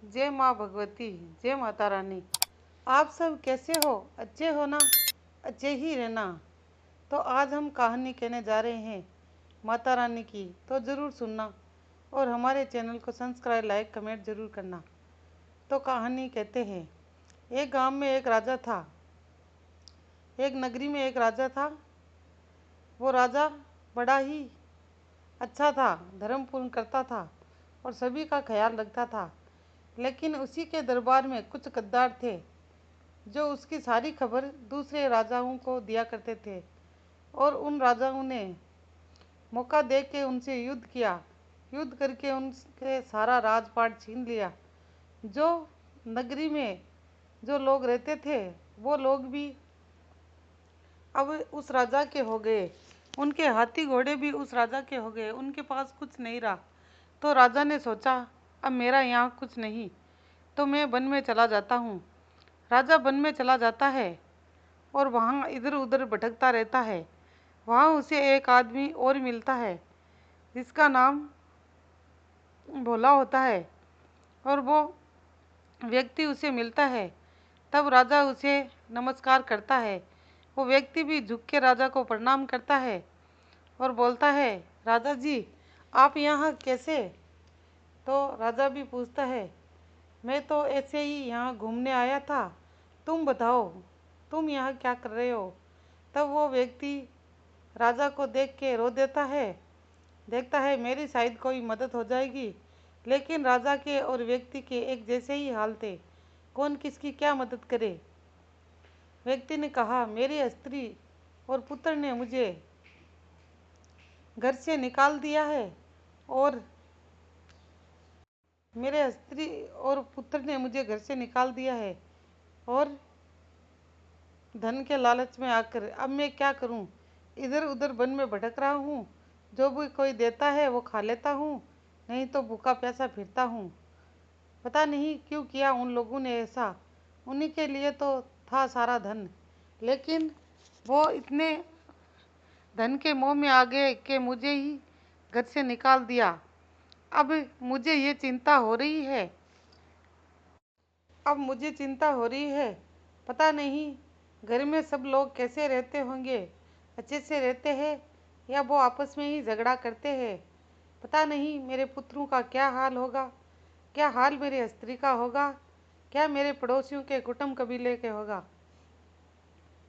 जय माँ भगवती, जय माता रानी। आप सब कैसे हो? अच्छे हो ना? अच्छे ही रहना। तो आज हम कहानी कहने जा रहे हैं माता रानी की, तो ज़रूर सुनना और हमारे चैनल को सब्सक्राइब, लाइक, कमेंट ज़रूर करना। तो कहानी कहते हैं, एक गांव में एक राजा था। एक नगरी में एक राजा था। वो राजा बड़ा ही अच्छा था, धर्म पूर्ण करता था और सभी का ख्याल रखता था। लेकिन उसी के दरबार में कुछ गद्दार थे जो उसकी सारी खबर दूसरे राजाओं को दिया करते थे और उन राजाओं ने मौका देख के उनसे युद्ध किया। युद्ध करके उनके सारा राजपाट छीन लिया। जो नगरी में जो लोग रहते थे वो लोग भी अब उस राजा के हो गए। उनके हाथी घोड़े भी उस राजा के हो गए। उनके पास कुछ नहीं रहा। तो राजा ने सोचा, अब मेरा यहाँ कुछ नहीं, तो मैं वन में चला जाता हूँ। राजा वन में चला जाता है और वहाँ इधर उधर भटकता रहता है। वहाँ उसे एक आदमी और मिलता है जिसका नाम भोला होता है और वो व्यक्ति उसे मिलता है। तब राजा उसे नमस्कार करता है। वो व्यक्ति भी झुक के राजा को प्रणाम करता है और बोलता है, राजा जी आप यहाँ कैसे? तो राजा भी पूछता है, मैं तो ऐसे ही यहाँ घूमने आया था, तुम बताओ तुम यहाँ क्या कर रहे हो? तब वो व्यक्ति राजा को देख के रो देता है। देखता है मेरी शायद कोई मदद हो जाएगी। लेकिन राजा के और व्यक्ति के एक जैसे ही हाल थे, कौन किसकी क्या मदद करे। व्यक्ति ने कहा, मेरी स्त्री और पुत्र ने मुझे घर से निकाल दिया है और मेरे स्त्री और पुत्र ने मुझे घर से निकाल दिया है और धन के लालच में आकर अब मैं क्या करूं? इधर उधर वन में भटक रहा हूँ। जो भी कोई देता है वो खा लेता हूँ, नहीं तो भूखा प्यासा फिरता हूँ। पता नहीं क्यों किया उन लोगों ने ऐसा। उन्हीं के लिए तो था सारा धन, लेकिन वो इतने धन के मोह में आ गए कि मुझे ही घर से निकाल दिया। अब मुझे ये चिंता हो रही है। अब मुझे चिंता हो रही है, पता नहीं घर में सब लोग कैसे रहते होंगे, अच्छे से रहते हैं या वो आपस में ही झगड़ा करते हैं। पता नहीं मेरे पुत्रों का क्या हाल होगा, क्या हाल मेरी स्त्री का होगा, क्या मेरे पड़ोसियों के कुटुंब कबीले के होगा।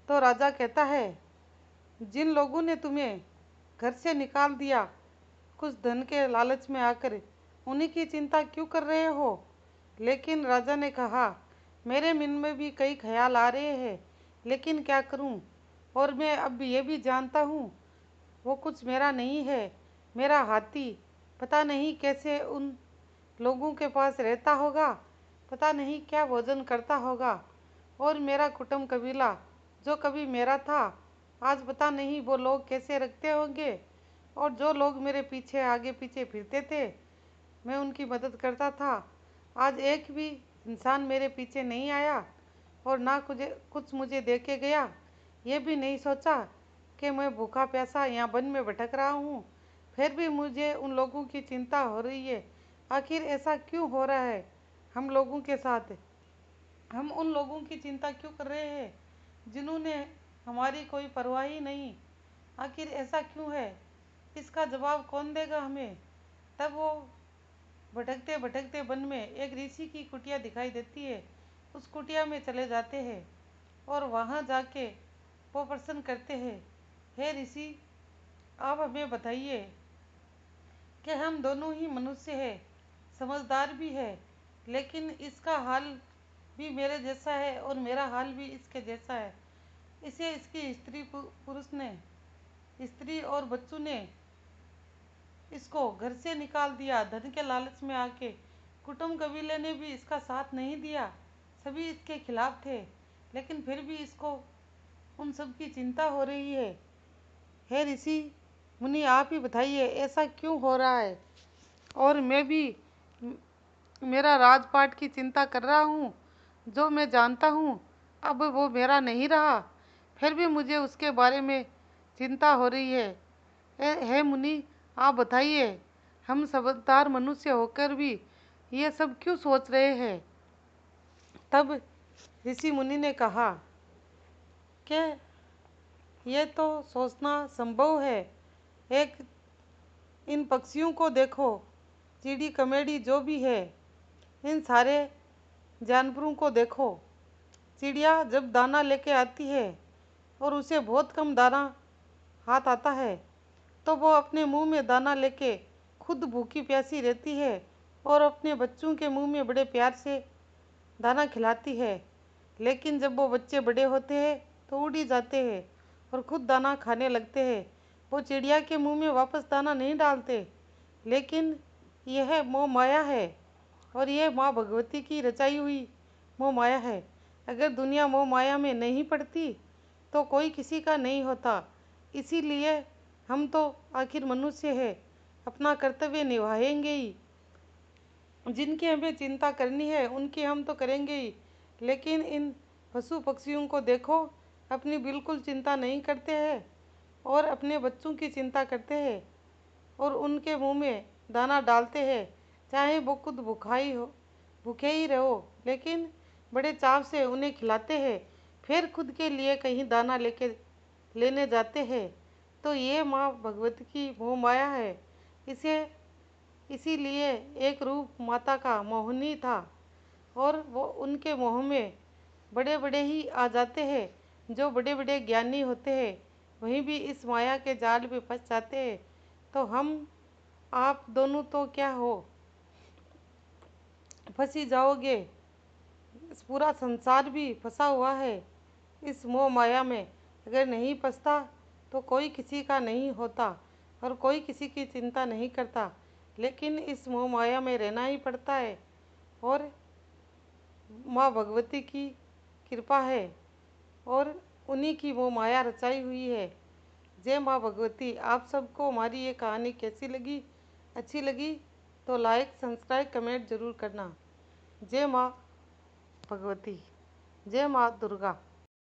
तो राजा कहता है, जिन लोगों ने तुम्हें घर से निकाल दिया कुछ धन के लालच में आकर, उन्हीं की चिंता क्यों कर रहे हो? लेकिन राजा ने कहा, मेरे मन में भी कई ख्याल आ रहे हैं, लेकिन क्या करूं? और मैं अब ये भी जानता हूँ वो कुछ मेरा नहीं है। मेरा हाथी पता नहीं कैसे उन लोगों के पास रहता होगा, पता नहीं क्या भोजन करता होगा। और मेरा कुटुंब कबीला जो कभी मेरा था, आज पता नहीं वो लोग कैसे रखते होंगे। और जो लोग मेरे पीछे आगे पीछे फिरते थे, मैं उनकी मदद करता था, आज एक भी इंसान मेरे पीछे नहीं आया और ना कुछ मुझे दे के गया। ये भी नहीं सोचा कि मैं भूखा प्यासा यहाँ वन में भटक रहा हूँ। फिर भी मुझे उन लोगों की चिंता हो रही है। आखिर ऐसा क्यों हो रहा है हम लोगों के साथ? हम उन लोगों की चिंता क्यों कर रहे हैं जिन्होंने हमारी कोई परवाह ही नहीं? आखिर ऐसा क्यों है? इसका जवाब कौन देगा हमें? तब वो भटकते भटकते वन में एक ऋषि की कुटिया दिखाई देती है। उस कुटिया में चले जाते हैं और वहाँ जाके वो प्रश्न करते हैं, हे ऋषि आप हमें बताइए कि हम दोनों ही मनुष्य हैं, समझदार भी है, लेकिन इसका हाल भी मेरे जैसा है और मेरा हाल भी इसके जैसा है। इसे इसकी स्त्री पुरुष ने, स्त्री और बच्चों ने इसको घर से निकाल दिया धन के लालच में आके। कुटुंब कबीले ने भी इसका साथ नहीं दिया, सभी इसके खिलाफ थे, लेकिन फिर भी इसको उन सब की चिंता हो रही है। हे ऋषि मुनि आप ही बताइए ऐसा क्यों हो रहा है? और मैं भी मेरा राजपाट की चिंता कर रहा हूँ, जो मैं जानता हूँ अब वो मेरा नहीं रहा, फिर भी मुझे उसके बारे में चिंता हो रही है। हे मुनि आप बताइए, हम समझदार मनुष्य होकर भी ये सब क्यों सोच रहे हैं? तब ऋषि मुनि ने कहा कि ये तो सोचना संभव है। एक इन पक्षियों को देखो, चिड़ी कमेड़ी जो भी है, इन सारे जानवरों को देखो। चिड़िया जब दाना लेके आती है और उसे बहुत कम दाना हाथ आता है तो वो अपने मुंह में दाना लेके खुद भूखी प्यासी रहती है और अपने बच्चों के मुंह में बड़े प्यार से दाना खिलाती है। लेकिन जब वो बच्चे बड़े होते हैं तो उड़ ही जाते हैं और खुद दाना खाने लगते हैं। वो चिड़िया के मुंह में वापस दाना नहीं डालते। लेकिन यह मोह माया है और यह माँ भगवती की रचाई हुई मोह माया है। अगर दुनिया मोह माया में नहीं पड़ती तो कोई किसी का नहीं होता। इसीलिए हम तो आखिर मनुष्य है, अपना कर्तव्य निभाएंगे ही। जिनकी हमें चिंता करनी है उनकी हम तो करेंगे ही। लेकिन इन पशु पक्षियों को देखो, अपनी बिल्कुल चिंता नहीं करते हैं और अपने बच्चों की चिंता करते हैं और उनके मुंह में दाना डालते हैं, चाहे वो खुद भूखे ही रहो, लेकिन बड़े चाव से उन्हें खिलाते हैं, फिर खुद के लिए कहीं दाना लेने जाते हैं। तो ये माँ भगवती की मोह माया है। इसे इसीलिए एक रूप माता का मोहिनी था और वो उनके मोह में बड़े बड़े ही आ जाते हैं। जो बड़े बड़े ज्ञानी होते हैं वहीं भी इस माया के जाल में फंस जाते हैं। तो हम आप दोनों तो क्या हो, फंस ही जाओगे। इस पूरा संसार भी फंसा हुआ है इस मोह माया में। अगर नहीं फंसता तो कोई किसी का नहीं होता और कोई किसी की चिंता नहीं करता। लेकिन इस मोह माया में रहना ही पड़ता है और माँ भगवती की कृपा है और उन्हीं की वो माया रचाई हुई है। जय माँ भगवती। आप सबको हमारी ये कहानी कैसी लगी? अच्छी लगी तो लाइक सब्सक्राइब कमेंट ज़रूर करना। जय माँ भगवती, जय माँ दुर्गा।